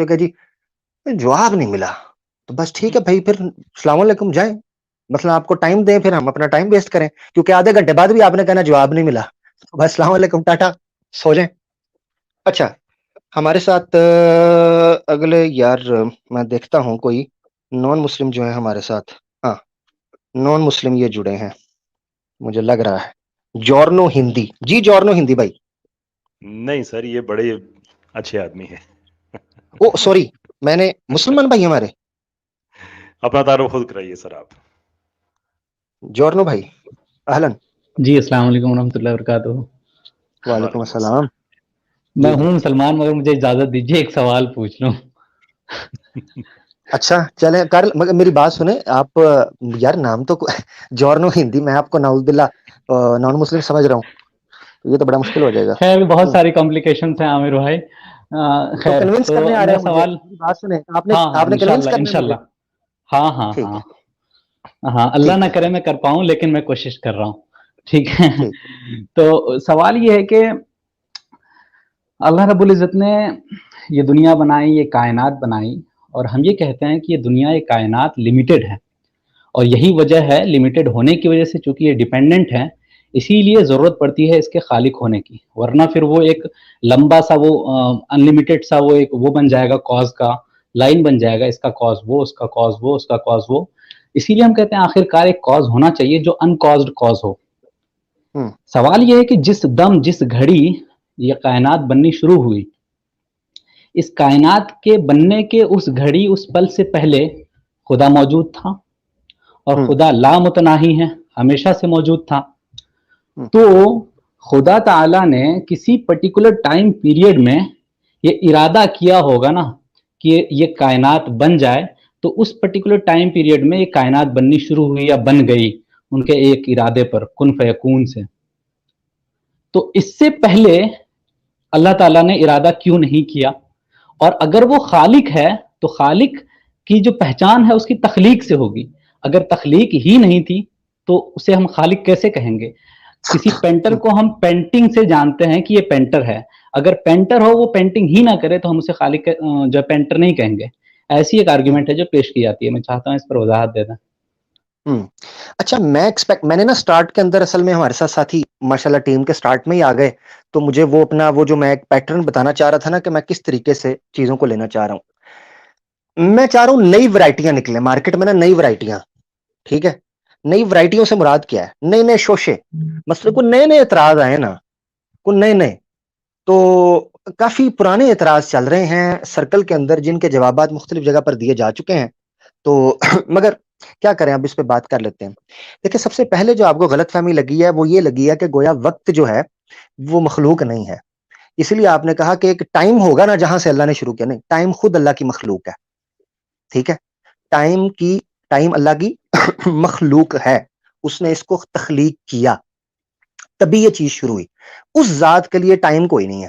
کہ جی جواب نہیں ملا، تو بس ٹھیک ہے بھائی، پھر السلام علیکم جائیں، مثلا آپ کو ٹائم دیں، پھر ہم اپنا ٹائم ویسٹ کریں، کیونکہ آدھے گھنٹے بعد بھی آپ نے کہنا جواب نہیں ملا، بس السلام علیکم ٹاٹا، سو جائیں۔ اچھا، ہمارے ساتھ اگلے یار میں دیکھتا ہوں کوئی نان مسلم جو ہے ہمارے ساتھ، ہاں نان مسلم یہ جڑے ہیں مجھے لگ رہا ہے، جورنو ہندی، جی جورنو ہندی بھائی۔ نہیں سر، یہ بڑے اچھے آدمی ہیں۔ او سوری، میں نے مسلمان بھائی ہمارے، اپنا تعارف خود کرائیے سر آپ۔ جورنو بھائی اہلن۔ جی السلام علیکم ورحمۃ اللہ وبرکاتہ۔ وعلیکم السلام۔ میں جی ہوں مسلمان، مگر مجھے اجازت دیجیے ایک سوال پوچھ لوں۔ اچھا چلیں کر، مگر میری بات سنیں آپ، یار نام تو جورنو ہندی، میں آپ کو نعوذ باللہ نان مسلم سمجھ رہا ہوں، یہ تو بڑا مشکل ہو جائے گا۔ خیر بہت ساری کمپلیکیشنس ہیں عامر بھائی۔ تو خیر کنونس تو کرنے آ رہے میں ہیں مجھے، سوال، میری بات سنیں، ہاں ہاں آپ نے کنونس انشاءاللہ کرنا ہے مجھے۔ انشاءاللہ، ہاں ہاں ٹھیک ہاں ہے ہاں، اللہ نہ ٹھیک ہے کرے میں کر پاؤں، لیکن میں کوشش کر رہا ہوں، ٹھیک ہے۔ ٹھیک۔ تو سوال یہ ہے کہ اللہ رب العزت نے یہ دنیا بنائی، یہ کائنات بنائی، اور ہم یہ کہتے ہیں کہ یہ دنیا، یہ کائنات لمیٹڈ ہے، اور یہی وجہ ہے لمیٹڈ ہونے کی وجہ سے، چونکہ یہ ڈیپینڈنٹ ہے، اسی لیے ضرورت پڑتی ہے اس کے خالق ہونے کی، ورنہ پھر وہ ایک لمبا سا وہ انلمیٹڈ سا وہ ایک وہ بن جائے گا، کاز کا لائن بن جائے گا، اس کا کاز وہ، اس کا کاز وہ، اس کا کاز وہ۔ اسی لیے ہم کہتے ہیں آخر کار ایک کاز ہونا چاہیے جو ان کازڈ کاز ہو۔ سوال یہ ہے کہ جس دم، جس گھڑی یہ کائنات بننی شروع ہوئی، اس کائنات کے بننے کے اس گھڑی، اس پل سے پہلے خدا موجود تھا، اور خدا لامتناہی ہے، ہمیشہ سے موجود تھا۔ تو خدا تعالیٰ نے کسی پرٹیکولر ٹائم پیریڈ میں یہ ارادہ کیا ہوگا نا کہ یہ کائنات بن جائے، تو اس پرٹیکولر ٹائم پیریڈ میں یہ کائنات بننی شروع ہوئی یا بن گئی ان کے ایک ارادے پر، کن فیکون سے۔ تو اس سے پہلے اللہ تعالیٰ نے ارادہ کیوں نہیں کیا؟ اور اگر وہ خالق ہے تو خالق کی جو پہچان ہے اس کی تخلیق سے ہوگی، اگر تخلیق ہی نہیں تھی تو اسے ہم خالق کیسے کہیں گے؟ کسی پینٹر کو ہم پینٹنگ سے جانتے ہیں کہ یہ پینٹر ہے، اگر پینٹر ہو وہ پینٹنگ ہی نہ کرے تو ہم اسے خالق جو پینٹر نہیں کہیں گے۔ ایسی ایک آرگیومنٹ ہے جو پیش کی جاتی ہے، میں چاہتا ہوں اس پر وضاحت دے دیں۔ اچھا، میں نے نا سٹارٹ کے اندر، اصل میں ہمارے ساتھ ساتھی ماشاءاللہ ٹیم کے سٹارٹ میں ہی آ گئے، تو مجھے وہ اپنا وہ جو میں ایک پیٹرن بتانا چاہ رہا تھا نا کہ میں کس طریقے سے چیزوں کو لینا چاہ رہا ہوں، میں چاہ رہا ہوں نئی ورائٹیاں نکلیں مارکیٹ میں نا، نئی ورائٹیاں، ٹھیک ہے۔ نئی ورائٹیوں سے مراد کیا ہے؟ نئے نئے شوشے، مثلا کوئی نئے نئے اعتراض آئے نا، کوئی نئے نئے، تو کافی پرانے اعتراض چل رہے ہیں سرکل کے اندر جن کے جوابات مختلف جگہ پر دیے جا چکے ہیں، تو مگر کیا کریں، اب اس پہ بات کر لیتے ہیں۔ دیکھیں سب سے پہلے جو آپ کو غلط فہمی لگی ہے وہ یہ لگی ہے کہ گویا وقت جو ہے وہ مخلوق نہیں ہے، اس لیے آپ نے کہا کہ ایک ٹائم ہوگا نا جہاں سے اللہ نے شروع کیا، نہیں، ٹائم خود اللہ کی مخلوق ہے، ٹھیک ہے، ٹائم اللہ کی مخلوق ہے، اس نے اس کو تخلیق کیا، تبھی یہ چیز شروع ہوئی، اس ذات کے لیے ٹائم کوئی نہیں ہے،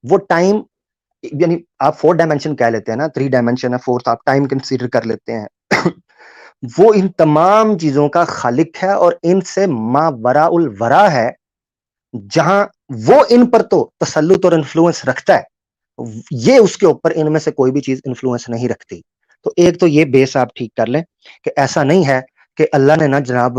وہ ٹائم یعنی آپ 4 ڈائمینشن کہہ لیتے ہیں نا، 3 ڈائمینشن ہے، 4th آپ ٹائم کنسیڈر کر لیتے ہیں، وہ ان تمام چیزوں کا خالق ہے اور ان سے ما وراء الورا ہے، جہاں وہ ان پر تو تسلط اور انفلوئنس رکھتا ہے، یہ اس کے اوپر ان میں سے کوئی بھی چیز انفلوئنس نہیں رکھتی۔ تو ایک تو یہ بیس آپ ٹھیک کر لیں کہ ایسا نہیں ہے کہ اللہ نے نا جناب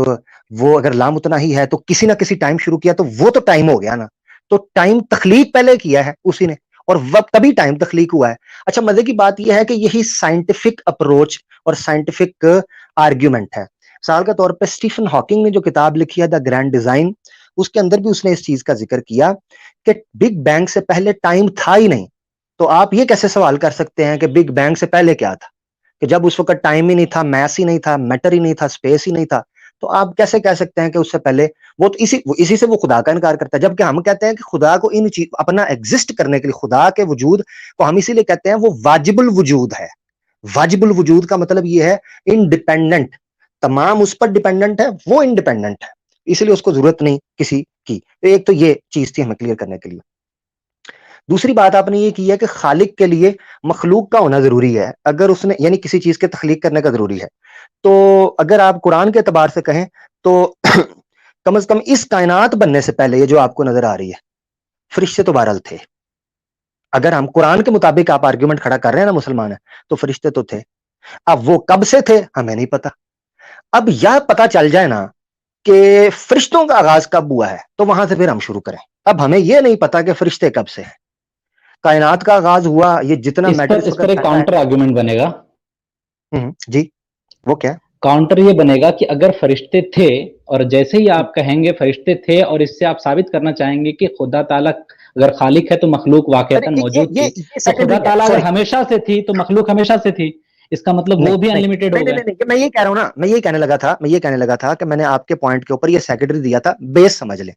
وہ اگر لامتناہی ہے تو کسی نہ کسی ٹائم شروع کیا تو وہ تو ٹائم ہو گیا نا، تو ٹائم تخلیق پہلے کیا ہے اسی نے، اور وقت تبھی ٹائم تخلیق ہوا ہے۔ اچھا مزے کی بات یہ ہے کہ یہی سائنٹیفک اپروچ اور سائنٹیفک آرگیومنٹ ہے۔ مثال کے طور پہ اسٹیفن ہاکنگ نے جو کتاب لکھی ہے دا گرینڈ ڈیزائن، اس کے اندر بھی اس نے اس چیز کا ذکر کیا کہ بگ بینگ سے پہلے ٹائم تھا ہی نہیں، تو آپ یہ کیسے سوال کر سکتے ہیں کہ بگ بینگ سے پہلے کیا تھا، کہ جب اس وقت ٹائم ہی نہیں تھا، میس ہی نہیں تھا، میٹر ہی نہیں تھا، اسپیس ہی نہیں تھا، تو آپ کیسے کہہ سکتے ہیں کہ اس سے پہلے وہ تو اسی سے وہ خدا کا انکار کرتا ہے، جبکہ ہم کہتے ہیں کہ خدا کو ان چیز اپنا ایگزسٹ کرنے کے لیے، خدا کے وجود کو ہم اسی لیے کہتے ہیں وہ واجب الوجود ہے۔ واجب الوجود کا مطلب یہ ہے انڈیپینڈنٹ، تمام اس پر ڈیپینڈنٹ ہے، وہ انڈیپینڈنٹ ہے، اس لیے اس کو ضرورت نہیں کسی کی۔ ایک تو یہ چیز تھی ہمیں کلیئر کرنے کے لیے۔ دوسری بات آپ نے یہ کی ہے کہ خالق کے لیے مخلوق کا ہونا ضروری ہے، اگر اس نے یعنی کسی چیز کے تخلیق کرنے کا ضروری ہے، تو اگر آپ قرآن کے اعتبار سے کہیں تو کم از کم اس کائنات بننے سے پہلے یہ جو آپ کو نظر آ رہی ہے، فرشتے تو بہرحال تھے، اگر ہم قرآن کے مطابق آپ آرگیومنٹ کھڑا کر رہے ہیں نا مسلمان ہے تو فرشتے تو تھے. اب وہ کب سے تھے ہمیں نہیں پتا. اب یا پتا چل جائے نا کہ فرشتوں کا آغاز کب ہوا ہے تو وہاں سے پھر ہم شروع کریں. اب ہمیں یہ نہیں پتا کہ فرشتے کب سے ہیں. کائنات کا آغاز ہوا, یہ جتنا میٹر اس پر ایک کاؤنٹر آرگومنٹ بنے گا. جی وہ کیا کاؤنٹر یہ بنے گا کہ اگر فرشتے تھے اور جیسے ہی آپ کہیں گے فرشتے تھے اور اس سے آپ ثابت کرنا چاہیں گے کہ خدا تعالیٰ اگر خالق ہے تو مخلوق واقعتاً موجود تھی, تو خدا تعالیٰ اگر ہمیشہ سے تھی تو مخلوق ہمیشہ سے تھی, اس کا مطلب وہ بھی انلمیٹڈ ہو گئے. میں یہ کہہ رہا ہوں نا, میں یہ کہنے لگا تھا کہ میں نے آپ کے پوائنٹ کے اوپر یہ سیکنڈری دیا تھا, بیس سمجھ لیں.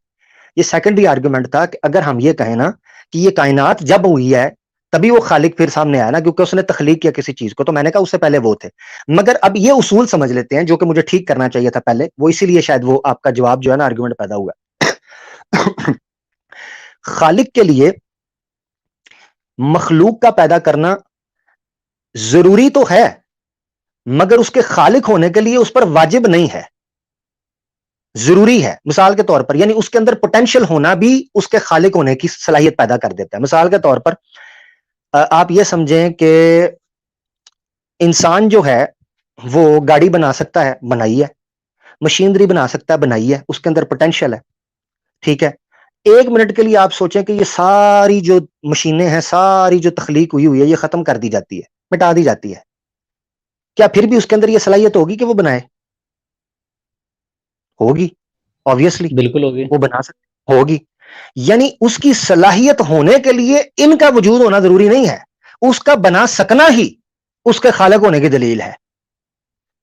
یہ سیکنڈری آرگومنٹ تھا کہ اگر ہم یہ کہیں نا کہ یہ کائنات جب ہوئی ہے تبھی وہ خالق پھر سامنے آیا نا, کیونکہ اس نے تخلیق کیا کسی چیز کو, تو میں نے کہا اس سے پہلے وہ تھے. مگر اب یہ اصول سمجھ لیتے ہیں جو کہ مجھے ٹھیک کرنا چاہیے تھا پہلے, وہ اسی لیے شاید وہ آپ کا جواب جو ہے نا آرگومنٹ پیدا ہوا. خالق کے لیے مخلوق کا پیدا کرنا ضروری تو ہے مگر اس کے خالق ہونے کے لیے اس پر واجب نہیں ہے, ضروری ہے. مثال کے طور پر یعنی اس کے اندر پوٹینشل ہونا بھی اس کے خالق ہونے کی صلاحیت پیدا کر دیتا ہے. مثال کے طور پر آپ یہ سمجھیں کہ انسان جو ہے وہ گاڑی بنا سکتا ہے, بنائی ہے. مشینری بنا سکتا ہے, بنائی ہے. اس کے اندر پوٹینشل ہے, ٹھیک ہے. ایک منٹ کے لیے آپ سوچیں کہ یہ ساری جو مشینیں ہیں, ساری جو تخلیق ہوئی ہے یہ ختم کر دی جاتی ہے, مٹا دی جاتی ہے, کیا پھر بھی اس کے اندر یہ صلاحیت ہوگی کہ وہ بنائے؟ ہوگی, آبویسلی بالکل ہوگی, وہ بنا سکتے ہوگی. یعنی اس کی صلاحیت ہونے کے لیے ان کا وجود ہونا ضروری نہیں ہے, اس کا بنا سکنا ہی اس کے خالق ہونے کی دلیل ہے,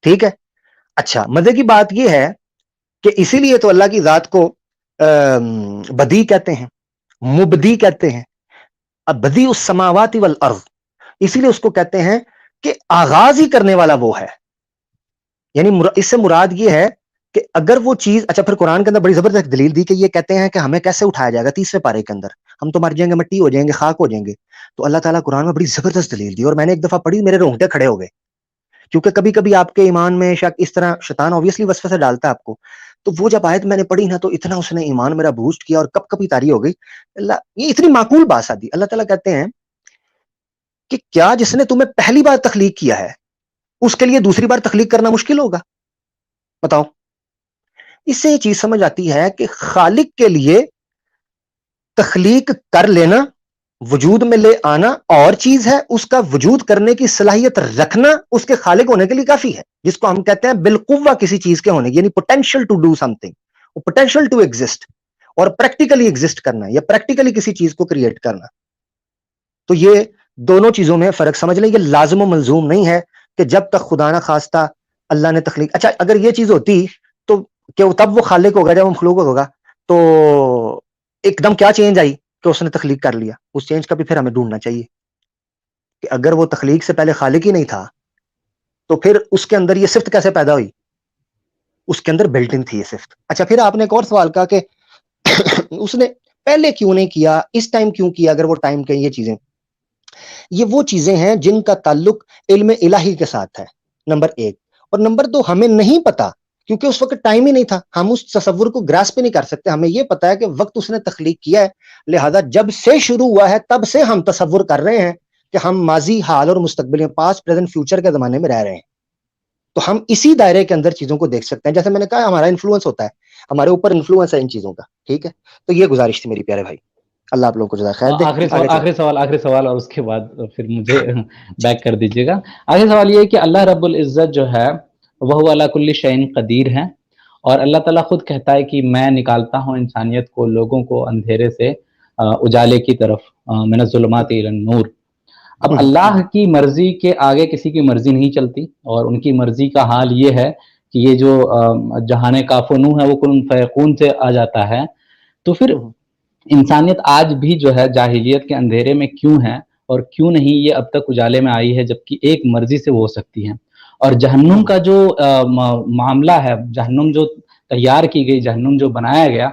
ٹھیک ہے. اچھا, مزے کی بات یہ ہے کہ اسی لیے تو اللہ کی ذات کو بدی کہتے ہیں, مبدی کہتے ہیں. اب بدی السماوات والارض, اسی لیے اس کو کہتے ہیں کہ آغاز ہی کرنے والا وہ ہے. یعنی اس سے مراد یہ ہے کہ اگر وہ چیز, اچھا پھر قرآن کے اندر بڑی زبردست دلیل دی کہ یہ کہتے ہیں کہ ہمیں کیسے اٹھایا جائے گا 30ویں پارے کے اندر, ہم تو مر جائیں گے, مٹی ہو جائیں گے, خاک ہو جائیں گے. تو اللہ تعالیٰ قرآن میں بڑی زبردست دلیل دی اور میں نے ایک دفعہ پڑھی, میرے رونگٹے کھڑے ہو گئے, کیونکہ کبھی کبھی آپ کے ایمان میں شک اس طرح شیطان اوبیسلی وسوسہ ڈالتا ہے آپ کو. تو وہ جب آیت میں نے پڑھی نا تو اتنا اس نے ایمان میرا بوسٹ کیا اور کب کبھی تاری ہو گئی. اللہ, یہ اتنی معقول بات سادی. اللہ تعالیٰ کہتے ہیں کہ کیا جس نے تمہیں پہلی بار تخلیق کیا ہے اس کے لیے دوسری بار تخلیق کرنا مشکل ہوگا؟ بتاؤ. اس سے یہ چیز سمجھ آتی ہے کہ خالق کے لیے تخلیق کر لینا, وجود میں لے آنا اور چیز ہے, اس کا وجود کرنے کی صلاحیت رکھنا اس کے خالق ہونے کے لیے کافی ہے, جس کو ہم کہتے ہیں بالقوہ کسی چیز کے ہونے کی, یعنی potential to do something, potential to exist, اور پریکٹیکلی ایگزسٹ کرنا یا پریکٹیکلی کسی چیز کو کریٹ کرنا. تو یہ دونوں چیزوں میں فرق سمجھ لیں. یہ لازم و ملزوم نہیں ہے کہ جب تک خدا نہ خواستہ اللہ نے تخلیق, اچھا اگر یہ چیز ہوتی تو کہ تب وہ خالق ہوگا جب وہ مخلوق ہوگا, تو ایک دم کیا چینج آئی کہ اس نے تخلیق کر لیا. اس چینج کا بھی پھر ہمیں ڈھونڈنا چاہیے کہ اگر وہ تخلیق سے پہلے خالق ہی نہیں تھا تو پھر اس کے اندر یہ صفت کیسے پیدا ہوئی, اس کے اندر بلٹ ان تھی یہ صفت. اچھا پھر آپ نے ایک اور سوال کہا کہ اس نے پہلے کیوں نہیں کیا, اس ٹائم کیوں کیا. اگر وہ ٹائم کہیں, یہ چیزیں, یہ وہ چیزیں ہیں جن کا تعلق علم الہی کے ساتھ ہے, نمبر ایک. اور نمبر دو, ہمیں نہیں پتا کیونکہ اس وقت ٹائم ہی نہیں تھا, ہم اس تصور کو گراسپ پہ نہیں کر سکتے. ہمیں یہ پتا ہے کہ وقت اس نے تخلیق کیا ہے, لہذا جب سے شروع ہوا ہے تب سے ہم تصور کر رہے ہیں کہ ہم ماضی, حال اور مستقبل, پاسٹ, پریزنٹ, فیوچر کے زمانے میں رہ رہے ہیں. تو ہم اسی دائرے کے اندر چیزوں کو دیکھ سکتے ہیں. جیسے میں نے کہا ہمارا انفلوئنس ہوتا ہے, ہمارے اوپر انفلوئنس ہے ان چیزوں کا, ٹھیک ہے. تو یہ گزارش تھی میری پیارے بھائی, اللہ آپ لوگوں کو جزائے خیر دے. آخری سوال اور اس کے بعد پھر مجھے بیک کر دیجیے گا. آخری سوال یہ ہے کہ اللہ رب العزت جو ہے وہ علی کل شیء قدیر ہے, اور اللہ تعالیٰ خود کہتا ہے کہ میں نکالتا ہوں انسانیت کو, لوگوں کو اندھیرے سے اجالے کی طرف, من الظلمات الی النور. اب اللہ کی مرضی کے آگے کسی کی مرضی نہیں چلتی, اور ان کی مرضی کا حال یہ ہے کہ یہ جو جہان کاف و نو ہے وہ کن فیکون سے آ جاتا ہے. تو پھر انسانیت آج بھی جو ہے جاہلیت کے اندھیرے میں کیوں ہے, اور کیوں نہیں یہ اب تک اجالے میں آئی ہے, جبکہ ایک مرضی سے وہ ہو سکتی ہے. اور جہنم کا جو معاملہ ہے, جہنم جو تیار کی گئی, جہنم جو بنایا گیا,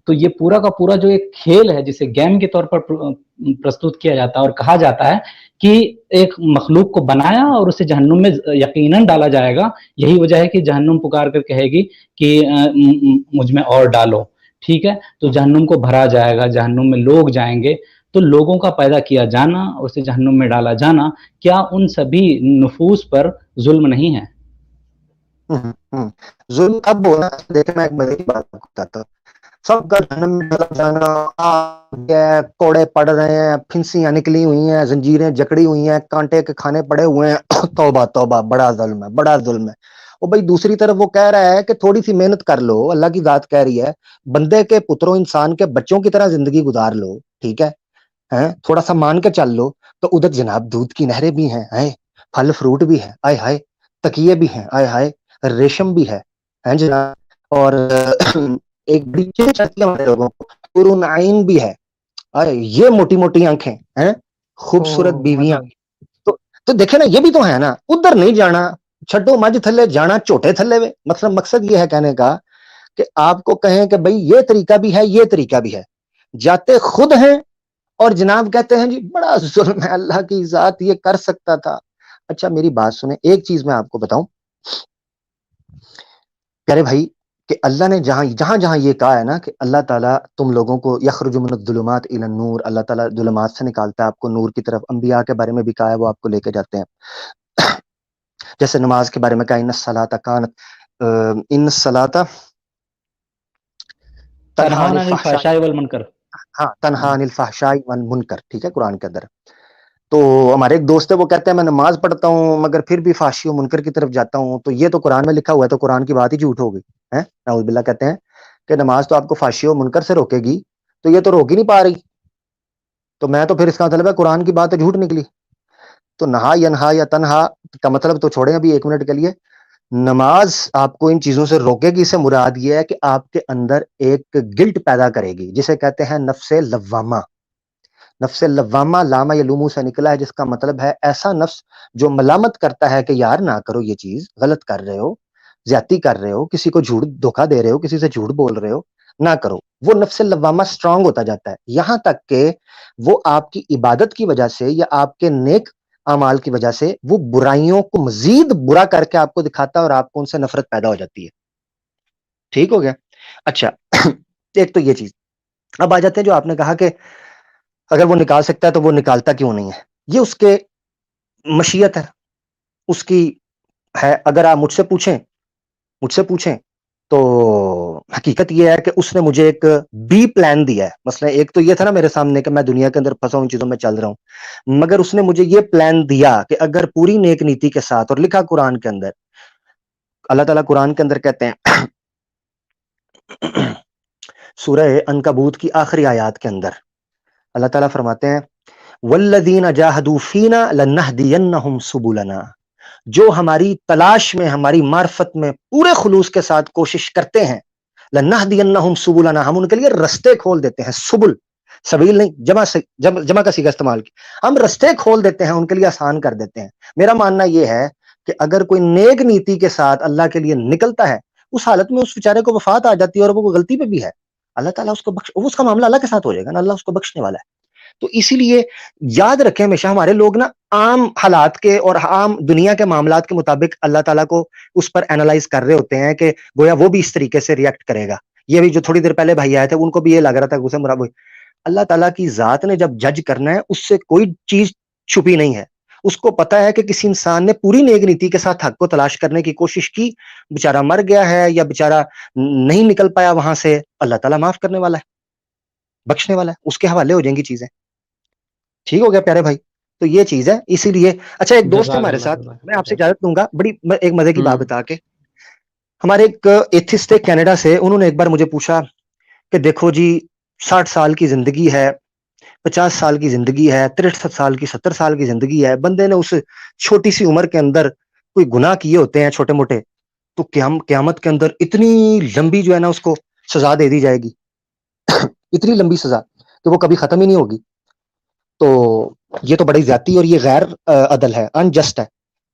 تو یہ پورا کا پورا جو ایک کھیل ہے جسے گیم کے طور پر پرستوت کیا جاتا ہے, اور کہا جاتا ہے کہ ایک مخلوق کو بنایا اور اسے جہنم میں یقیناً ڈالا جائے گا. یہی وجہ ہے کہ جہنم پکار کر کہے گی کہ مجھ میں اور ڈالو, ٹھیک ہے. تو جہنم کو بھرا جائے گا, جہنم میں لوگ جائیں گے. تو لوگوں کا پیدا کیا جانا اور اسے جہنم میں ڈالا جانا، کیا ان سبھی نفوس پر ظلم نہیں ہے؟ ظلم اب ہونا. دیکھیں میں ایک مزے کی بات آپ کو بتاتا ہوں. سب کا جہنم میں ڈالا جانا، آگ ہے، کوڑے پڑ رہے ہیں، پھنسیاں نکلی ہوئی ہیں، زنجیریں جکڑی ہوئی ہیں، کانٹے کے کھانے پڑے ہوئے ہیں. توبہ توبہ، بڑا ظلم ہے، بڑا ظلم ہے. وہ بھائی دوسری طرف وہ کہہ رہا ہے کہ تھوڑی سی محنت کر لو. اللہ کی ذات کہہ رہی ہے بندے کے پتروں، انسان کے بچوں کی طرح زندگی گزار لو، ٹھیک ہے، تھوڑا سا مان کے چل لو. تو ادھر جناب دودھ کی نہریں بھی ہیں، پھل فروٹ بھی ہے، آئے ہائے، تکیے بھی ہیں، آئے ہائے، ریشم بھی ہے جناب. اور ایک بڑی چیز چاہتی ہے ہمارے لوگوں کو، قرون عین بھی ہے. یہ موٹی موٹی آنکھیں ہیں، خوبصورت بیویاں. تو دیکھیں نا، یہ بھی تو ہے نا. ادھر نہیں جانا، چھڈو مجھ تھلے، جانا چھوٹے تھلے وے. مقصد یہ ہے کہنے کا کہ آپ کو کہیں کہ بھئی یہ طریقہ بھی ہے، یہ طریقہ بھی ہے. جاتے خود ہیں اور جناب کہتے ہیں جی بڑا ظلم ہے، اللہ کی ذات یہ کر سکتا تھا. اچھا میری بات سنیں، ایک چیز میں آپ کو بتاؤں پیارے بھائی، کہ اللہ نے جہاں یہ کہا ہے نا کہ اللہ تعالیٰ تم لوگوں کو یخرج من الظلمات الی النور، اللہ تعالیٰ ظلمات سے نکالتا ہے آپ کو نور کی طرف. انبیاء کے بارے میں بھی کہا ہے، وہ آپ کو لے کے جاتے ہیں. جیسے نماز کے بارے میں کہا ان الصلاۃ کانت، ان الصلاۃ تنہا عن تنہا عن الفحشاء، الفحشاء والمنکر. تنہا عن الفحشاء والمنکر، ٹھیک ہے، قرآن کے اندر. تو ہمارے ایک دوست ہے، وہ کہتے ہیں میں نماز پڑھتا ہوں مگر پھر بھی فحشی و منکر کی طرف جاتا ہوں. تو یہ تو قرآن میں لکھا ہوا ہے، تو قرآن کی بات ہی جھوٹ ہو گئی ہے. نعوذ باللہ. کہتے ہیں کہ نماز تو آپ کو فحشی و منکر سے روکے گی، تو یہ تو روک ہی نہیں پا رہی. تو میں تو پھر اس کا مطلب ہے قرآن کی بات تو جھوٹ نکلی. تو نہا ینہا یا تنہا کا مطلب تو چھوڑیں ابھی ایک منٹ کے لیے. نماز آپ کو ان چیزوں سے روکے گی، سے مراد یہ ہے کہ آپ کے اندر ایک گلٹ پیدا کرے گی، جسے کہتے ہیں نفس لوامہ. نفس لوامہ لامہ یلومو سے نکلا ہے، جس کا مطلب ہے ایسا نفس جو ملامت کرتا ہے کہ یار نہ کرو، یہ چیز غلط کر رہے ہو، زیادتی کر رہے ہو، کسی کو جھوٹ دھوکا دے رہے ہو، کسی سے جھوٹ بول رہے ہو، نہ کرو. وہ نفس لوامہ سٹرونگ ہوتا جاتا ہے، یہاں تک کہ وہ آپ کی عبادت کی وجہ سے یا آپ کے نیک اعمال کی وجہ سے وہ برائیوں کو مزید برا کر کے آپ کو دکھاتا ہے اور آپ کو ان سے نفرت پیدا ہو جاتی ہے. ٹھیک ہو گیا. اچھا ایک تو یہ چیز. اب آ جاتے ہیں جو آپ نے کہا کہ اگر وہ نکال سکتا ہے تو وہ نکالتا کیوں نہیں ہے. یہ اس کے مشیت ہے، اس کی ہے. اگر آپ مجھ سے پوچھیں تو حقیقت یہ ہے کہ اس نے مجھے ایک بی پلان دیا ہے. مثلا ایک تو یہ تھا نا میرے سامنے کہ میں دنیا کے اندر پھنسا ہوں، ان چیزوں میں چل رہا ہوں، مگر اس نے مجھے یہ پلان دیا کہ اگر پوری نیک نیتی کے ساتھ، اور لکھا قرآن کے اندر، اللہ تعالیٰ قرآن کے اندر کہتے ہیں سورہ عنکبوت کی آخری آیات کے اندر اللہ تعالیٰ فرماتے ہیں والذین جاہدوا فینا لنہدینہم سبلنا، جو ہماری تلاش میں، ہماری معرفت میں پورے خلوص کے ساتھ کوشش کرتے ہیں، لنہدینہم سبلنا، ہم ان کے لیے رستے کھول دیتے ہیں. سبل، سبیل نہیں، جمع کا صیغہ استعمال کی، ہم رستے کھول دیتے ہیں، ان کے لیے آسان کر دیتے ہیں. میرا ماننا یہ ہے کہ اگر کوئی نیک نیتی کے ساتھ اللہ کے لیے نکلتا ہے، اس حالت میں اس بیچارے کو وفات آ جاتی ہے اور وہ غلطی پہ بھی ہے، اللہ تعالیٰ اس کو اس کا معاملہ اللہ کے ساتھ ہو جائے گا نا، اللہ اس کو بخشنے والا ہے. تو اسی لیے یاد رکھیں ہمیشہ، ہمارے لوگ نا عام حالات کے اور عام دنیا کے معاملات کے مطابق اللہ تعالیٰ کو اس پر اینالائز کر رہے ہوتے ہیں کہ گویا وہ بھی اس طریقے سے ریئیکٹ کرے گا. یہ بھی جو تھوڑی دیر پہلے بھائی آئے تھے، ان کو بھی یہ لگ رہا تھا کہ اسے مراد اللہ تعالیٰ کی ذات نے جب جج کرنا ہے، اس سے کوئی چیز چھپی نہیں ہے. اس کو پتا ہے کہ کسی انسان نے پوری نیک نیتی کے ساتھ حق کو تلاش کرنے کی کوشش کی، بیچارہ مر گیا ہے یا بیچارہ نہیں نکل پایا وہاں سے، اللہ تعالیٰ معاف کرنے والا ہے، بخشنے والا ہے، اس کے حوالے ہو جائیں گی چیزیں. ٹھیک ہو گیا پیارے بھائی. تو یہ چیز ہے. اسی لیے اچھا ایک دوست ہے جزاک ہمارے اللہ ساتھ، خیر. میں آپ سے اجازت دوں گا بڑی ایک مزے کی بات ہوں بتا کے. ہمارے ایک ایتھسٹ کینیڈا سے، انہوں نے ایک بار مجھے پوچھا کہ دیکھو جی 60 سال کی زندگی ہے، 50 سال کی زندگی ہے، 63 سال کی، 70 سال کی زندگی ہے، بندے نے اس چھوٹی سی عمر کے اندر کوئی گناہ کیے ہوتے ہیں چھوٹے موٹے، تو قیامت کے اندر اتنی لمبی جو ہے نا اس کو سزا دے دی جائے گی اتنی لمبی سزا کہ وہ کبھی ختم ہی نہیں ہوگی. تو یہ تو بڑی زیادتی اور یہ غیر عدل ہے، انجسٹ ہے.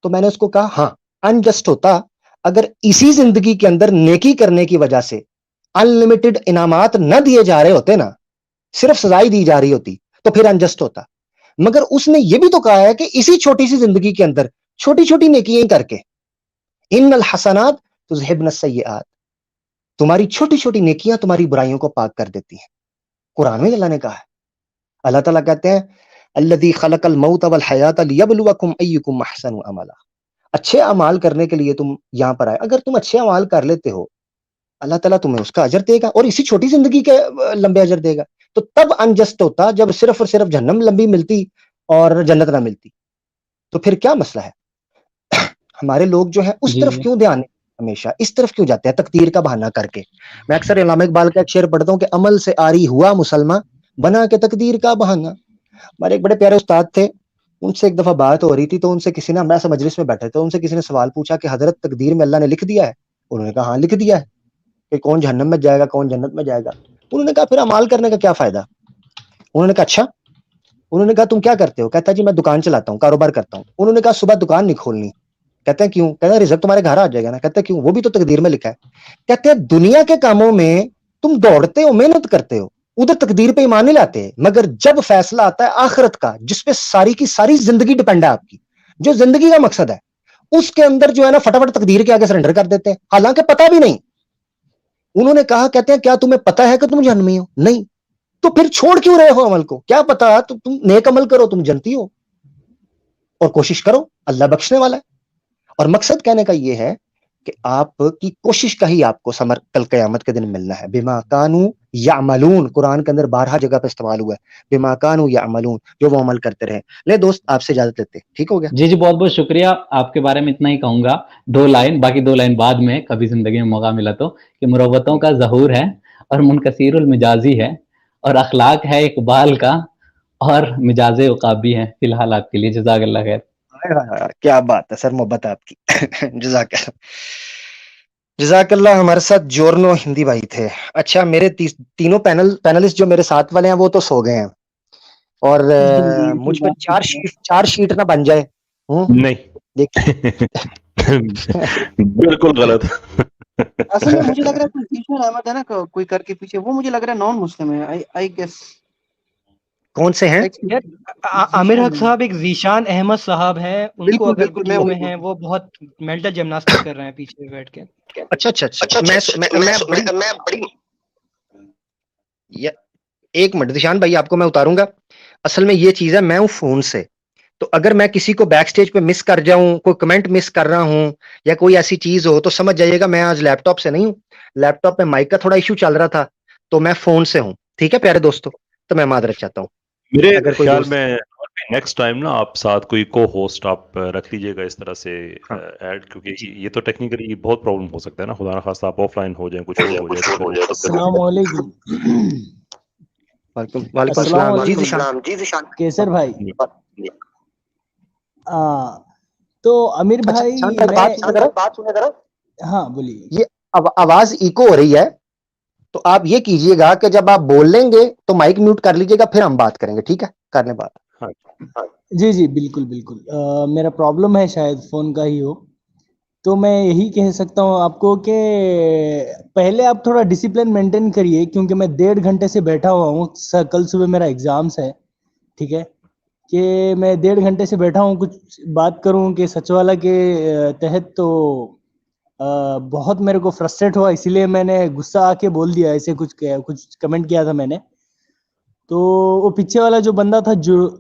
تو میں نے اس کو کہا ہاں انجسٹ ہوتا اگر اسی زندگی کے اندر نیکی کرنے کی وجہ سے انلمیٹڈ انعامات نہ دیے جا رہے ہوتے نا، صرف سزائی دی جا رہی ہوتی، تو پھر انجسٹ ہوتا. مگر اس نے یہ بھی تو کہا ہے کہ اسی چھوٹی سی زندگی کے اندر چھوٹی چھوٹی نیکیاں کر کے، ان الحسنات تذہبن السیئات، تمہاری چھوٹی چھوٹی نیکیاں تمہاری برائیوں کو پاک کر دیتی ہیں. قرآن میں اللہ نے کہا ہے. اللہ تعالیٰ کہتے ہیں الذی خلق الموت والحیات لیبلوکم ایکم احسن عملا. اچھے اعمال کرنے کے لیے تم یہاں پر آئے. اگر تم اچھے اعمال کر لیتے ہو اللہ تعالیٰ تمہیں اس کا اجر دے گا اور اسی چھوٹی زندگی کے لمبے اجر دے گا. تو تب انجسٹ ہوتا جب صرف اور صرف جہنم لمبی ملتی اور جنت نہ ملتی. تو پھر کیا مسئلہ ہے؟ ہمارے لوگ جو ہے اس جی طرف جی کیوں دھیان ہمیشہ اس طرف کیوں جاتے ہیں تقدیر کا بہانہ کر کے. میں اکثر علامہ اقبال کا ایک شعر پڑھتا ہوں کہ عمل سے آری ہوا مسلمان بنا کے تقدیر کا بہانہ. ہمارے ایک بڑے پیارے استاد تھے, ان سے ایک دفعہ بات ہو رہی تھی تو ان سے کسی نے, ہم ایسا مجلس میں بیٹھے تھے, ان سے کسی نے سوال پوچھا کہ حضرت تقدیر میں اللہ نے لکھ دیا ہے؟ انہوں نے کہا ہاں لکھ دیا ہے کہ کون جہنم میں جائے گا کون جنت میں جائے گا. انہوں نے کہا پھر اعمال کرنے کا کیا فائدہ؟ انہوں نے کہا اچھا. انہوں نے کہا تم کیا کرتے ہو؟ کہتا جی میں دکان چلاتا ہوں, کاروبار کرتا ہوں. انہوں نے کہا صبح دکان نہیں کھولنی. کہتے ہیں کیوں؟ کہتا ہے رزق تمہارے گھر آ جائے گا نا. کہتے ہیں کیوں؟ وہ بھی تو تقدیر میں لکھا ہے. کہتے ہیں دنیا کے کاموں میں تم دوڑتے ہو, محنت کرتے ہو, ادھر تقدیر پہ ایمان نہیں لاتے, مگر جب فیصلہ آتا ہے آخرت کا جس پہ ساری کی ساری زندگی ڈپینڈ ہے آپ کی, جو زندگی کا مقصد ہے, اس کے اندر جو ہے نا فٹافٹ تقدیر کے آگے سرنڈر کر دیتے ہیں حالانکہ پتہ بھی نہیں. انہوں نے کہا کہتے ہیں کیا تمہیں پتہ ہے کہ تم جہنمی ہو؟ نہیں. تو پھر چھوڑ کیوں رہے ہو عمل کو؟ کیا پتا تو تم نیک عمل کرو, تم جنتی ہو, اور کوشش کرو, اللہ بخشنے والا ہے. اور مقصد کہنے کا یہ ہے کہ آپ کی کوشش کا ہی آپ کو ثمر کل قیامت کے دن ملنا ہے. بما کانوا یعملون, قرآن کے اندر 12 جگہ پہ استعمال ہوا ہے بما کانوا یعملون, جو وہ عمل کرتے رہے. لے دوست آپ سے اجازت لیتے, ٹھیک ہو گیا؟ جی بہت بہت شکریہ. آپ کے بارے میں اتنا ہی کہوں گا, 2 لائن, باقی 2 لائن بعد میں کبھی زندگی میں موقع ملا تو, کہ مروتوں کا ظہور ہے اور منکسیر المجازی ہے اور اخلاق ہے اقبال کا اور مجاز عقابی ہے. فی الحال آپ کے لیے جزاک اللہ خیر. کیا بات ہے سر, محبت ہے آپ کی. جزاک اللہ, جزاک اللہ. ہمارے ساتھ جورنو ہندی بھائی تھے. اچھا میرے تینوں پینلسٹ جو میرے ساتھ والے ہیں وہ تو سو گئے ہیں, اور مجھ پہ چار شیٹ نہ بن جائے. نہیں بالکل غلط. اصل میں مجھے لگ رہا ہے کوئی ذیشان احمد ہے نا, کوئی کر کے پیچھے, وہ مجھے لگ رہا ہے نان مسلم ہے. آئی گیس کون سے ہیں؟ عامر حق صاحب ایک ذیشان احمد صاحب ہیں, ان کو بالکل اگر بالکل, ویڈیو میں ہیں وہ بہت مینٹل جمناسٹک کر رہے ہیں پیچھے بیٹھ کے. اچھا میں بڑی ایک منٹ دشان بھائی آپ کو میں اتاروں گا. اصل میں یہ چیز ہے, میں ہوں فون سے, تو اگر میں کسی کو بیک سٹیج پہ مس کر جاؤں, کوئی کمنٹ مس کر رہا ہوں یا کوئی ایسی چیز ہو تو سمجھ جائیے گا میں آج لیپ ٹاپ سے نہیں ہوں. لیپ ٹاپ پہ مائک کا تھوڑا ایشو چل رہا تھا تو میں فون سے ہوں. ٹھیک ہے پیارے دوستو, تو میں معذرت چاہتا ہوں. میرے اگر کوئی خیال دوست, میں نیکسٹ ٹائم نا آپ ساتھ کوئی کو ہوسٹ آپ رکھ لیجیے گا اس طرح سے ہاں ایڈ, کیونکہ یہ تو ٹیکنیکلی بہت پرابلم ہو سکتا ہے نا, خدا نخواستہ آپ آف لائن ہو جائیں, کچھ اور ہو جائے تو پھر السلام علیکم. وعلیکم السلام السلام. علیکم جی ذیشان. کیسر بھائی. تو امیر بھائی میں, بات سنے ذرا, ہاں بولیے. یہ آواز ایکو ہو رہی ہے, تو آپ یہ کیجئے گا کہ جب آپ بول لیں گے تو مائک میوٹ کر لیجئے گا, پھر ہم بات کریں گے. ٹھیک ہے, کرنے بات. جی بالکل بالکل, میرا پرابلم ہے شاید فون کا ہی ہو. تو میں یہی کہہ سکتا ہوں آپ کو کہ پہلے آپ تھوڑا ڈسپلن مینٹین کریے, کیونکہ میں 1.5 گھنٹے سے بیٹھا ہوا ہوں. کل صبح میرا ایگزامس ہے, ٹھیک ہے, کہ میں 1.5 گھنٹے سے بیٹھا ہوں. کچھ بات کروں کہ سچ والا کے تحت, تو بہت میرے کو فرسٹریٹ ہوا, اسی لیے میں نے غصہ آ کے بول دیا, ایسے کچھ کمنٹ کیا تھا میں نے. تو وہ پیچھے والا جو بندہ تھا,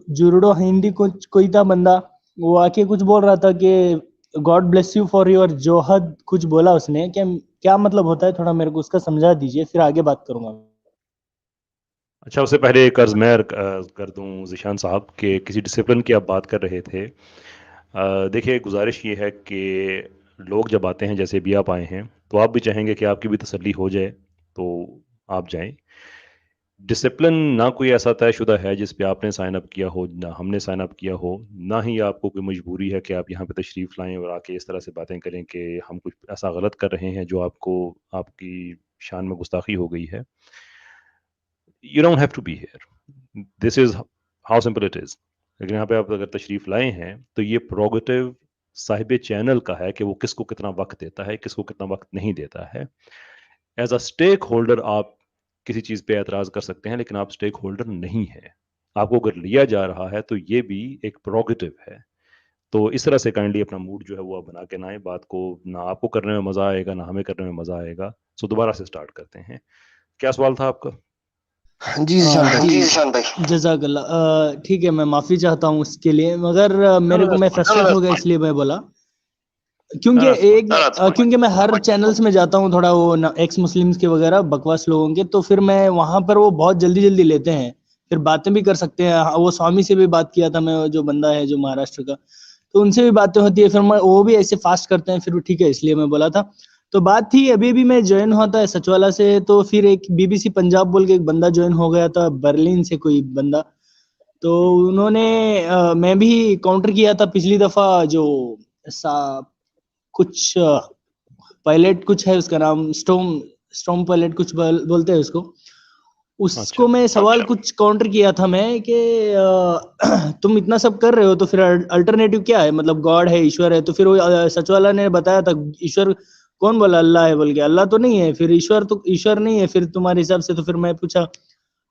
جورڈو ہندی کوئی تھا بندہ, وہ آ کے کچھ بول رہا تھا کہ God bless you for your جوہد, کچھ بولا اس نے. کیا مطلب ہوتا ہے, تھوڑا میرے کو اس کا سمجھا دیجئے, پھر آگے بات کروں گا. اچھا, اس سے پہلے ایک عرض میں کر دوں ذیشان صاحب کہ کسی ڈسپلن کی آپ بات کر رہے تھے. دیکھیے گزارش یہ ہے کہ لوگ جب آتے ہیں, جیسے بھی آپ آئے ہیں, تو آپ بھی چاہیں گے کہ آپ کی بھی تسلی ہو جائے, تو آپ جائیں. ڈسپلن نہ کوئی ایسا طے شدہ ہے جس پہ آپ نے سائن اپ کیا ہو, نہ ہم نے سائن اپ کیا ہو, نہ ہی آپ کو کوئی مجبوری ہے کہ آپ یہاں پہ تشریف لائیں اور آ کے اس طرح سے باتیں کریں کہ ہم کچھ ایسا غلط کر رہے ہیں جو آپ کی شان میں گستاخی ہو گئی ہے. You don't have to be here. This is how simple it is. لیکن یہاں پہ آپ اگر تشریف لائے ہیں تو یہ پروگیٹو صاحب چینل کا ہے کہ وہ کس کو کتنا وقت دیتا ہے, کس کو کتنا وقت نہیں دیتا ہے. ایز اے اسٹیک ہولڈر آپ کسی چیز پہ اعتراض کر سکتے ہیں, لیکن آپ اسٹیک ہولڈر نہیں ہیں. آپ کو اگر لیا جا رہا ہے تو یہ بھی ایک پروگیٹو ہے. تو اس طرح سے کائنڈلی اپنا موڈ جو ہے وہ بنا کے نہ آئے, بات کو نہ آپ کو کرنے میں مزہ آئے گا, نہ ہمیں کرنے میں مزہ آئے گا. سو دوبارہ سے سٹارٹ کرتے ہیں. کیا سوال تھا آپ کا؟ جی ذیشان بھائی. جی جزاک اللہ. ٹھیک ہے، میں معافی چاہتا ہوں اس کے لیے، مگر میرے کو میں فرسٹریٹ ہو گیا اس لیے میں بولا، کیونکہ میں ہر چینلز میں جاتا ہوں تھوڑا وہ ایکس مسلمز کے وغیرہ بکواس لوگوں کے، تو پھر میں وہاں پر وہ بہت جلدی جلدی لیتے ہیں، پھر باتیں بھی کر سکتے ہیں. وہ سوامی سے بھی بات کیا تھا میں، جو بندہ ہے جو مہاراشٹر کا، تو ان سے بھی باتیں ہوتی ہے، پھر وہ بھی ایسے فاسٹ کرتے ہیں، پھر ٹھیک ہے اس لیے میں بولا تھا. تو بات تھی ابھی بھی میں جوائن ہوتا ہے سچوالا سے، تو پھر ایک بی بی سی پنجاب بول کے ایک بندہ جوائن ہو گیا تھا برلن سے، کوئی بندہ، تو انہوں نے میں بھی کاؤنٹر کیا تھا پچھلی دفعہ، جو کچھ پائلٹ کچھ ہے اس کا نام، اسٹوم پائلٹ کچھ بولتے ہیں اس کو میں سوال کچھ کاؤنٹر کیا تھا میں کہ تم اتنا سب کر رہے ہو تو پھر الٹرنیٹو کیا ہے، مطلب گاڈ ہے، ایشور ہے، تو پھر وہ سچ والا نے بتایا تھا ایشور کون بولا اللہ ہے بول کے، اللہ تو نہیں ہے، پھر ایشور نہیں ہے پھر تمہارے حساب سے. تو پھر میں پوچھا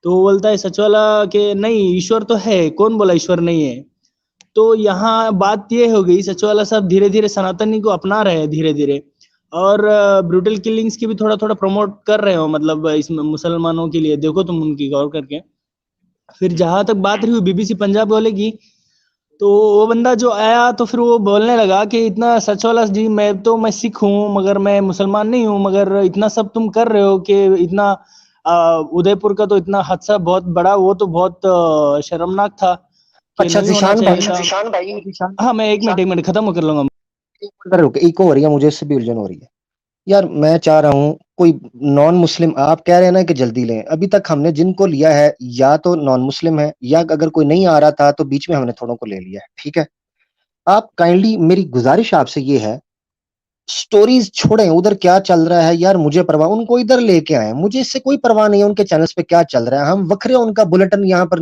تو وہ بولتا ہے سچ والا کہ نہیں ایشور تو ہے، کون بولا ایشور نہیں ہے. تو یہاں بات یہ ہو گئی، سچ والا صاحب دھیرے دھیرے سناتنی کو اپنا رہے ہیں دھیرے دھیرے، اور بروٹل کلنگز کی بھی تھوڑا تھوڑا پروموٹ کر رہے ہو، مطلب اس میں مسلمانوں کے لیے دیکھو تم ان کی غور کر کے. پھر جہاں تک بات رہی بی بی سی پنجاب والے کی، تو وہ بندہ جو آیا تو پھر وہ بولنے لگا کہ اتنا سچ والا جی میں سکھ ہوں مگر میں مسلمان نہیں ہوں، مگر اتنا سب تم کر رہے ہو کہ اتنا ادے پور کا تو اتنا حادثہ بہت بڑا، وہ تو بہت شرمناک تھا کہ اچھا نہیں ہونا ذیشان چاہیے بھائی، تھا. ہاں میں ایک منٹ ختم کر لوں گا. ایک ہو رہی ہے، مجھے اس سے بھی الجھن ہو رہی ہے یار. میں چاہ رہا ہوں کوئی نان مسلم، آپ کہہ رہے ہیں نا کہ جلدی لیں، ابھی تک ہم نے جن کو لیا ہے یا تو نان مسلم ہے، یا اگر کوئی نہیں آ رہا تھا تو بیچ میں ہم نے تھوڑوں کو لے لیا ہے. ٹھیک ہے، آپ کائنڈلی، میری گزارش آپ سے یہ ہے، سٹوریز چھوڑیں، ادھر کیا چل رہا ہے یار مجھے پرواہ، ان کو ادھر لے کے آئیں، مجھے اس سے کوئی پرواہ نہیں ہے ان کے چینلز پہ کیا چل رہا ہے. ہم وکھرے ان کا بلٹن یہاں پر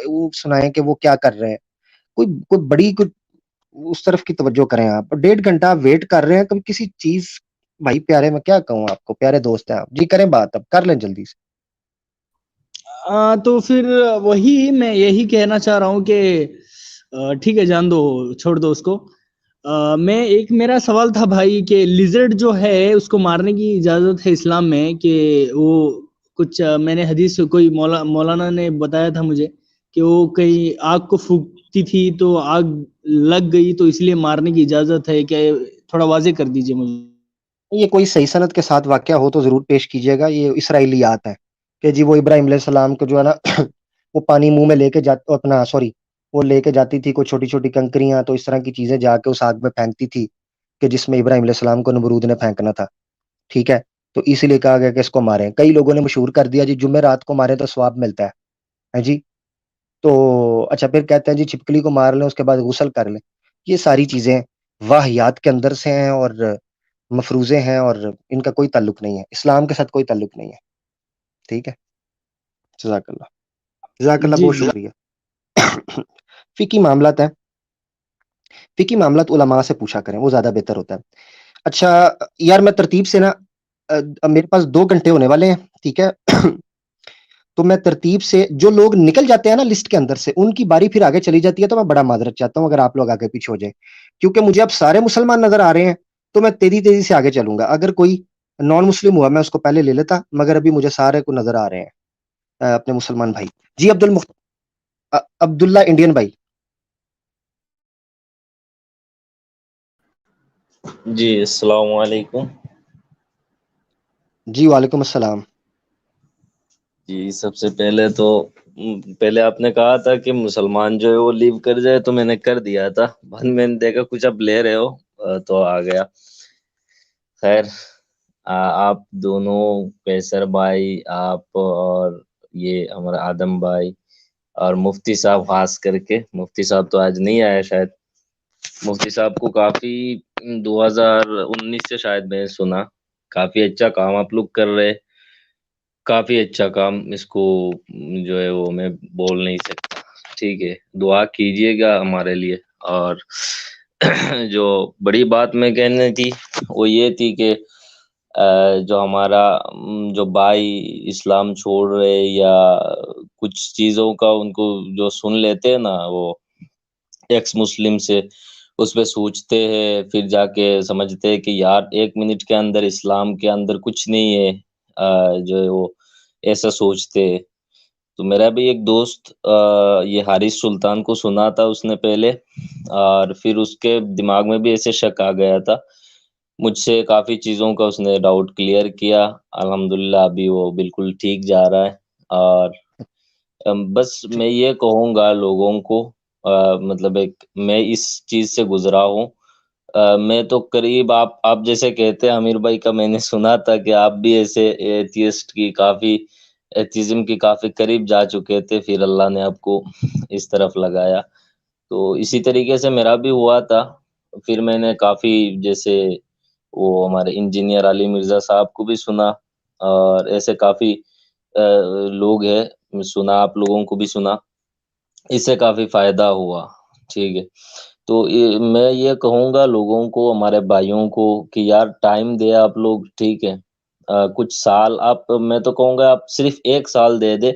وہ سنائیں کہ وہ کیا کر رہے ہیں، کوئی بڑی کوئی اس طرف کی توجہ کریں. آپ 1.5 گھنٹہ ویٹ کر رہے ہیں کبھی کسی چیز. بھائی پیارے، میں کیا کہوں آپ کو، پیارے دوست ہیں آپ جی، کریں بات، اب کر لیں جلدی سے. تو پھر وہی میں یہی کہنا چاہ رہا ہوں کہ ٹھیک ہے جان دو، چھوڑ دو اس کو. میں ایک میرا سوال تھا بھائی کہ لیزرڈ جو ہے اس کو مارنے کی اجازت ہے اسلام میں، کہ وہ کچھ میں نے حدیث کوئی مولانا نے بتایا تھا مجھے کہ وہ کہیں آگ کو پھونکتی تھی تو آگ لگ گئی تو اس لیے مارنے کی اجازت ہے، کہ تھوڑا واضح کر دیجئے مجھے. یہ کوئی صحیح سند کے ساتھ واقعہ ہو تو ضرور پیش کیجیے گا. یہ اسرائیلیات ہے کہ جی وہ ابراہیم علیہ السلام کو جو ہے نا وہ پانی منہ میں لے کے جاتا، اپنا سوری وہ لے کے جاتی تھی کوئی چھوٹی چھوٹی کنکریاں، تو اس طرح کی چیزیں جا کے اس آگ میں پھینکتی تھی کہ جس میں ابراہیم علیہ السلام کو نمرود نے پھینکنا تھا. ٹھیک ہے، تو اسی لیے کہا گیا کہ اس کو ماریں. کئی لوگوں نے مشہور کر دیا جی جمعرات کو مارے تو ثواب ملتا ہے جی. تو اچھا پھر کہتے ہیں جی چھپکلی کو مار لیں اس کے بعد غسل کر لیں. یہ ساری چیزیں واہیات کے اندر سے ہیں اور مفروضے ہیں، اور ان کا کوئی تعلق نہیں ہے، اسلام کے ساتھ کوئی تعلق نہیں ہے. ٹھیک ہے، جزاک اللہ. جزاک اللہ، جی بہت جی شکریہ. فقی معاملات ہیں، فقی معاملات علماء سے پوچھا کریں، وہ زیادہ بہتر ہوتا ہے. اچھا یار، میں ترتیب سے نا میرے پاس 2 گھنٹے ہونے والے ہیں. ٹھیک ہے، تو میں ترتیب سے جو لوگ نکل جاتے ہیں نا لسٹ کے اندر سے، ان کی باری پھر آگے چلی جاتی ہے. تو میں بڑا معذرت چاہتا ہوں اگر آپ لوگ آگے پیچھے ہو جائیں، کیونکہ مجھے اب سارے مسلمان نظر آ رہے ہیں، تو میں تیزی سے آگے چلوں گا. اگر کوئی نان مسلم ہوا میں اس کو پہلے لے لیتا، مگر ابھی مجھے سارے کو نظر آ رہے ہیں اپنے مسلمان بھائی. جی عبداللہ انڈین بھائی. جی السلام علیکم. جی وعلیکم السلام. جی سب سے پہلے آپ نے کہا تھا کہ مسلمان جو ہے وہ لیو کر جائے، تو میں نے کر دیا تھا، بعد میں نے دیکھا کچھ اب لے رہے ہو تو آ گیا. خیر، آپ دونوں قیصر بھائی، آپ اور یہ ہمارا آدم بھائی اور مفتی صاحب، خاص کر کے مفتی صاحب تو آج نہیں آیا شاید. مفتی صاحب کو کافی 2019 سے شاید میں سنا، کافی اچھا کام آپ لوگ کر رہے، کافی اچھا کام. اس کو جو ہے وہ میں بول نہیں سکتا. ٹھیک ہے، دعا کیجئے گا ہمارے لیے. اور جو بڑی بات میں کہنے تھی وہ یہ تھی کہ جو ہمارا جو بھائی اسلام چھوڑ رہے یا کچھ چیزوں کا ان کو جو سن لیتے ہیں نا، وہ ایکس مسلم سے اس پہ سوچتے ہیں، پھر جا کے سمجھتے ہیں کہ یار 1 منٹ کے اندر اسلام کے اندر کچھ نہیں ہے، جو ہے وہ ایسا سوچتے ہیں. تو میرا بھی ایک دوست یہ حارث سلطان کو سنا تھا اس نے پہلے، اور پھر اس کے دماغ میں بھی ایسے شک آ گیا تھا، مجھ سے کافی چیزوں کا اس نے ڈاؤٹ کلیئر کیا، الحمدللہ ابھی وہ بالکل ٹھیک جا رہا ہے۔ اور بس میں یہ کہوں گا لوگوں کو، مطلب ایک میں اس چیز سے گزرا ہوں، میں تو قریب آپ جیسے کہتے ہیں امیر بھائی کا، میں نے سنا تھا کہ آپ بھی ایسے ایتھیسٹ کی کافی ایتھیزم کی کافی قریب جا چکے تھے، پھر اللہ نے آپ کو اس طرف لگایا۔ تو اسی طریقے سے میرا بھی ہوا تھا، پھر میں نے کافی جیسے وہ ہمارے انجینئر علی مرزا صاحب کو بھی سنا، اور ایسے کافی لوگ ہیں، سنا، آپ لوگوں کو بھی سنا، اس سے کافی فائدہ ہوا، ٹھیک ہے۔ تو میں یہ کہوں گا لوگوں کو، ہمارے بھائیوں کو، کہ یار ٹائم دے آپ لوگ، ٹھیک ہے، کچھ سال آپ، میں تو کہوں گا آپ صرف 1 سال دے دے،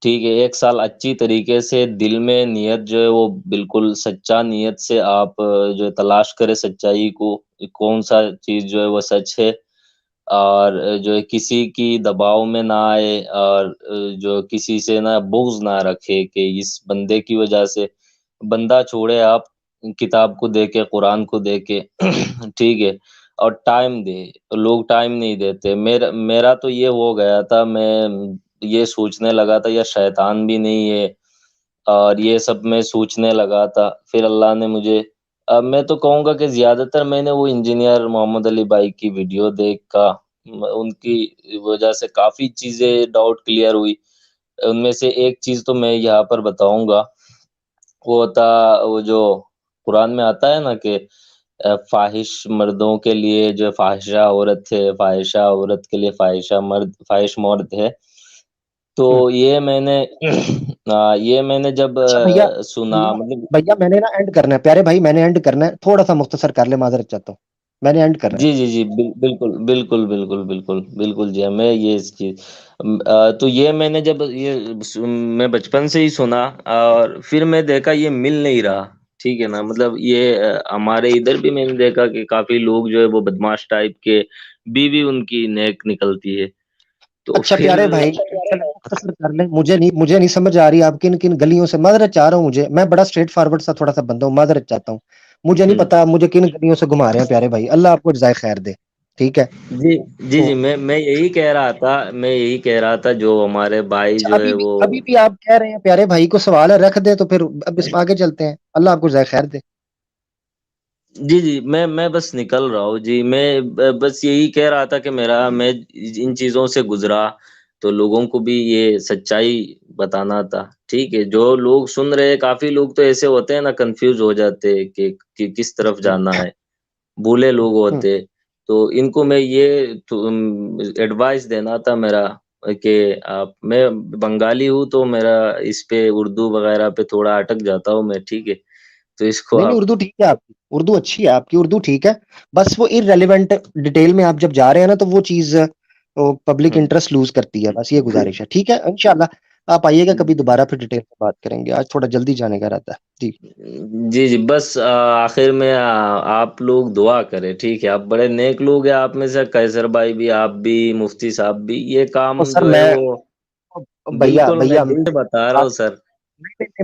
ٹھیک ہے، 1 سال اچھی طریقے سے دل میں نیت جو ہے وہ بالکل سچا نیت سے آپ جو ہے تلاش کرے سچائی کو، کون سا چیز جو ہے وہ سچ ہے، اور جو ہے کسی کی دباؤ میں نہ آئے، اور جو کسی سے نہ بغض نہ رکھے کہ اس بندے کی وجہ سے بندہ چھوڑے، آپ کتاب کو دے کے، قرآن کو دے کے ٹھیک ہے، اور ٹائم دے، لوگ ٹائم نہیں دیتے۔ میرا تو یہ ہو گیا تھا، میں یہ سوچنے لگا تھا یا شیطان بھی نہیں ہے، اور یہ سب میں سوچنے لگا تھا، پھر اللہ نے مجھے، اب میں تو کہوں گا کہ زیادہ تر میں نے وہ انجینئر محمد علی بھائی کی ویڈیو دیکھ کا، ان کی وجہ سے کافی چیزیں ڈاؤٹ کلیئر ہوئی۔ ان میں سے ایک چیز تو میں یہاں پر بتاؤں گا، وہ تھا وہ جو قرآن میں آتا ہے نا کہ فاحش مردوں کے لیے جو فاحشہ عورت ہے، فاحشہ عورت کے لیے فاحشہ مرد، فاحش مرد ہے۔ تو یہ میں نے یہ میں نے جب اچھا بھیا، سنا، مطلب بھیا میں نے نا اینڈ کرنا ہے، پیارے بھائی میں نے اینڈ کرنا ہے، تھوڑا سا مختصر کر لے، معذرت چاہتا ہوں، میں نے اینڈ کرنا ہے۔ جی جی جی، بالکل بالکل بالکل بالکل بالکل جی، میں یہ اس چیز، تو یہ میں نے جب میں بچپن سے ہی سنا، اور پھر میں دیکھا یہ مل نہیں رہا، ٹھیک ہے نا، مطلب یہ ہمارے ادھر بھی میں نے دیکھا کہ کافی لوگ جو ہے وہ بدماش ٹائپ کے، بیوی ان کی نیک نکلتی ہے، تو اچھا پھر پیارے بھائی چلیں مختصر کر لیں، مجھے نہیں سمجھ آ رہی آپ کن کن گلیوں سے، معذرت چاہ رہا ہوں، میں بڑا اسٹریٹ فارورڈ سا تھوڑا سا بندہ ہوں، معذرت چاہتا ہوں، مجھے نہیں پتا مجھے کن گلیوں سے گھما رہے ہیں پیارے بھائی، اللہ آپ کو جزائے خیر دے، ٹھیک ہے۔ جی جی تو جی، میں یہی کہہ رہا تھا جو ہمارے بھائی اچھا جو ہے وہ، ابھی بھی آپ کہہ رہے ہیں پیارے بھائی کو سوال ہے، رکھ دیں تو پھر اب اس آگے چلتے ہیں، اللہ آپ کو جزائے خیر دے۔ جی جی، میں بس نکل رہا ہوں جی، میں بس یہی کہہ رہا تھا کہ میں ان چیزوں سے گزرا، تو لوگوں کو بھی یہ سچائی بتانا تھا، ٹھیک ہے۔ جو لوگ سن رہے، کافی لوگ تو ایسے ہوتے ہیں نا، کنفیوز ہو جاتے کہ کس طرف جانا ہے، بھولے لوگ ہوتے، تو ان کو میں یہ ایڈوائس دینا تھا میرا، کہ میں بنگالی ہوں تو میرا اس پہ اردو وغیرہ پہ تھوڑا اٹک جاتا ہوں میں، ٹھیک ہے، تو اس کو نہیں نہیں، آپ، اردو ٹھیک ہے آپ کی، اردو اچھی ہے آپ کی، اردو ٹھیک ہے، بس وہ ارریلیونٹ ڈیٹیل میں آپ جب جا رہے ہیں نا تو وہ چیز پبلک انٹرسٹ لوز کرتی ہے، بس یہ گزارش ہے، ٹھیک ہے، انشاءاللہ آپ آئیے گا کبھی دوبارہ پھر ڈیٹیل میں بات کریں گے، آج تھوڑا جلدی جانے کا رہتا ہے جی۔ جی جی، بس آخر میں آپ لوگ دعا کریں، ٹھیک ہے، آپ بڑے نیک لوگ ہیں، آپ میں سے قیصر بھائی بھی، آپ بھی، مفتی صاحب بھی، یہ اور کام سر جو ہے میں وہ بھیا بالکل میں بھیا دل سے بتا رہا ہوں سر۔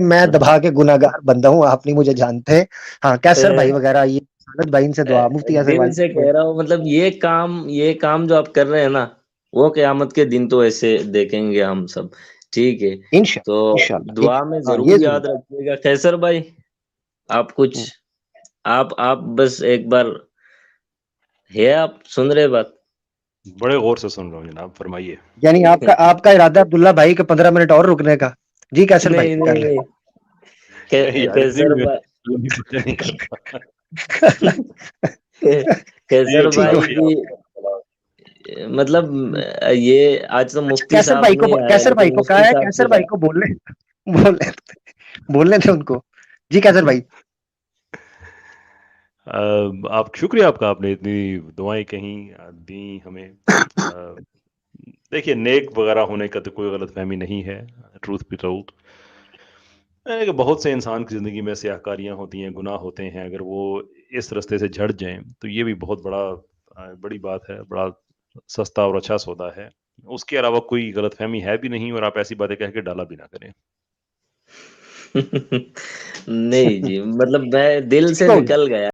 میں دبا کے گناہگار بندہ ہوں، آپ نہیں مجھے جانتے، ہاں کیسر بھائی وغیرہ، یہ سعادت بھائی ان سے دعا، مفتی یاسر دل بھائی سے کہہ رہا ہوں، مطلب یہ کام جو آپ کر رہے ہیں نا، وہ قیامت کے دن تو ایسے دیکھیں گے ہم سب، ٹھیک ہے، تو انشاءاللہ دعا میں ہاں ضرور یہ یاد رکھیے گا۔ قیصر بھائی، آپ کچھ، آپ بس ایک بار ہے، آپ سن رہے بات؟ بڑے غور سے سن رہا ہوں جناب، فرمائیے۔ یعنی آپ کا ارادہ عبداللہ بھائی کے 15 منٹ اور رکنے کا، جی کیسر بھائی نہیں کر نہیں لیں۔ نہیں، نہیں یار، اتنی قیصر بھی بھائی، لمبی باتیں نہیں کرتا۔ قیصر ٹھیک بھائی ہے، بھی، مطلب یہ آج تو اچھا مفتی صاحب نہیں آئے، کیسر بھائی لیکن کو کہا مفتی ہے، صاحب کیسر سے بھائی کو بولنے تھے ان کو، جی کیسر بھئی۔ آپ شکریہ آپ کا، آپ نے اتنی دعائیں کہیں دی ہمیں۔ دیکھیے نیک وغیرہ ہونے کا تو کوئی غلط فہمی نہیں ہے، ٹروتھ بی ٹولڈ، کہ بہت سے انسان کی زندگی میں سیاہ کاریاں ہوتی ہیں، گناہ ہوتے ہیں، اگر وہ اس رستے سے جھڑ جائیں تو یہ بھی بہت بڑی بات ہے، بڑا سستا اور اچھا سودا ہے، اس کے علاوہ کوئی غلط فہمی ہے بھی نہیں، اور آپ ایسی باتیں کہہ کے ڈالا بھی نہ کریں۔ نہیں جی، مطلب میں دل سے ٹھیک ہو گیا۔ نکل گیا